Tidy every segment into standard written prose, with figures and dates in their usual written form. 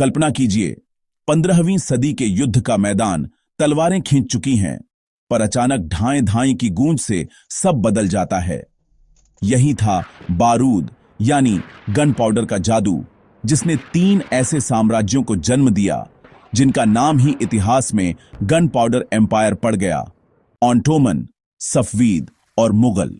कल्पना कीजिए, 15वीं सदी के युद्ध का मैदान, तलवारें खींच चुकी हैं, पर अचानक ढाई ढाई की गूंज से सब बदल जाता है। यही था बारूद यानी गन पाउडर का जादू, जिसने 3 ऐसे साम्राज्यों को जन्म दिया जिनका नाम ही इतिहास में गन पाउडर एम्पायर पड़ गया: ऑटोमन, सफवीद और मुगल।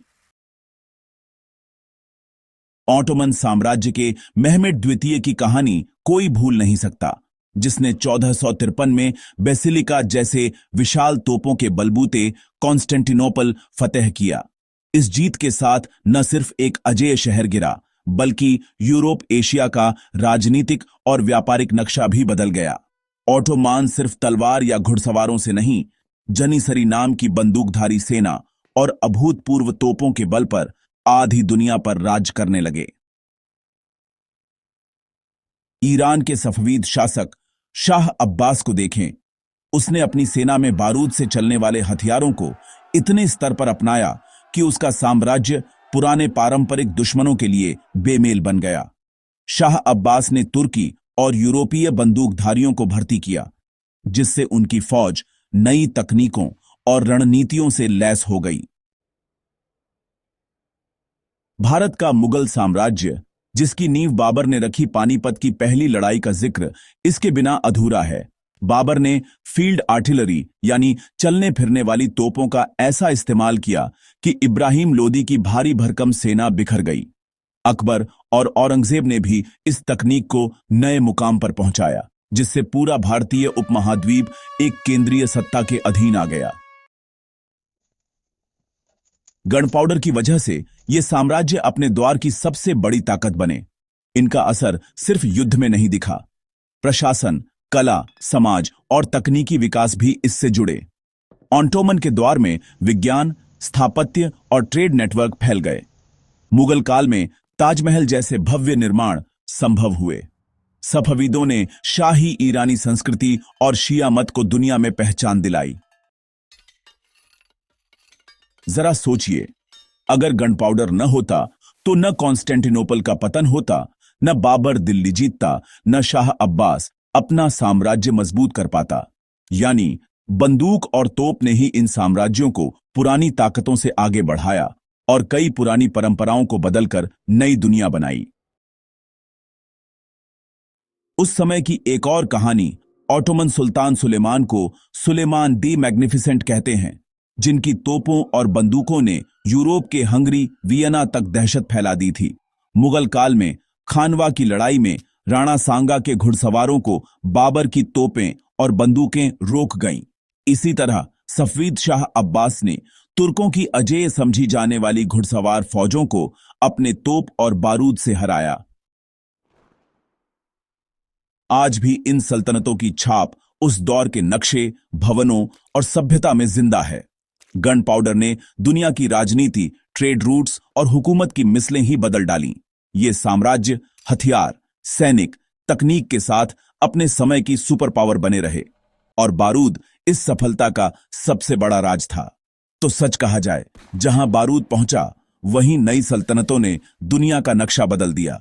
ऑटोमन साम्राज्य के मेहमेट द्वितीय की कहानी कोई भूल नहीं सकता, जिसने 1453 में बेसिलिका जैसे विशाल तोपों के बलबूते कॉन्स्टेंटिनोपल फतेह किया। इस जीत के साथ न सिर्फ एक अजेय शहर गिरा, बल्कि यूरोप एशिया का राजनीतिक और व्यापारिक नक्शा भी बदल गया। ऑटोमान सिर्फ तलवार या घुड़सवारों से नहीं, जनीसरी नाम की बंदूकधारी सेना और अभूतपूर्व तोपों के बल पर आधी दुनिया पर राज करने लगे। ईरान के सफवीद शासक शाह अब्बास को देखें। उसने अपनी सेना में बारूद से चलने वाले हथियारों को इतने स्तर पर अपनाया कि उसका साम्राज्य पुराने पारंपरिक दुश्मनों के लिए बेमेल बन गया। शाह अब्बास ने तुर्की और यूरोपीय बंदूकधारियों को भर्ती किया, जिससे उनकी फौज नई तकनीकों और रणनीतियों से लैस हो गई। भारत का मुगल साम्राज्य, जिसकी नींव बाबर ने रखी पानीपत की पहली लड़ाई का जिक्र इसके बिना अधूरा है। बाबर ने फील्ड आर्टिलरी यानी चलने फिरने वाली तोपों का ऐसा इस्तेमाल किया कि इब्राहिम लोदी की भारी भरकम सेना बिखर गई। अकबर और औरंगजेब ने भी इस तकनीक को नए मुकाम पर पहुंचाया, जिससे पूरा भारतीय उपमहाद्वीप एक केंद्रीय सत्ता के अधीन आ गया। गन पाउडर की वजह से ये साम्राज्य अपने द्वार की सबसे बड़ी ताकत बने। इनका असर सिर्फ युद्ध में नहीं दिखा, प्रशासन, कला, समाज और तकनीकी विकास भी इससे जुड़े। ऑटोमन के द्वार में विज्ञान, स्थापत्य और ट्रेड नेटवर्क फैल गए। मुगल काल में ताजमहल जैसे भव्य निर्माण संभव हुए। सफवीदों ने शाही ईरानी संस्कृति और शिया मत को दुनिया में पहचान दिलाई। जरा सोचिए, अगर गन पाउडर न होता तो न कॉन्स्टेंटिनोपल का पतन होता, न बाबर दिल्ली जीतता, न शाह अब्बास अपना साम्राज्य मजबूत कर पाता। यानी बंदूक और तोप ने ही इन साम्राज्यों को पुरानी ताकतों से आगे बढ़ाया और कई पुरानी परंपराओं को बदलकर नई दुनिया बनाई। उस समय की एक और कहानी ऑटोमन सुल्तान सुलेमान को सुलेमान दी मैग्निफिसेंट कहते हैं, जिनकी तोपों और बंदूकों ने यूरोप के हंगरी, वियना तक दहशत फैला दी थी। मुगल काल में खानवा की लड़ाई में राणा सांगा के घुड़सवारों को बाबर की तोपें और बंदूकें रोक गईं। इसी तरह सफवीद शाह अब्बास ने तुर्कों की अजेय समझी जाने वाली घुड़सवार फौजों को अपने तोप और बारूद से हराया। आज भी इन सल्तनतों की छाप उस दौर के नक्शे, भवनों और सभ्यता में जिंदा है। गन पाउडर ने दुनिया की राजनीति, ट्रेड रूट्स और हुकूमत की मिसलें ही बदल डालीं। ये साम्राज्य हथियार, सैनिक, तकनीक के साथ अपने समय की सुपर पावर बने रहे, और बारूद इस सफलता का सबसे बड़ा राज था। तो सच कहा जाए, जहां बारूद पहुंचा, वहीं नई सल्तनतों ने दुनिया का नक्शा बदल दिया।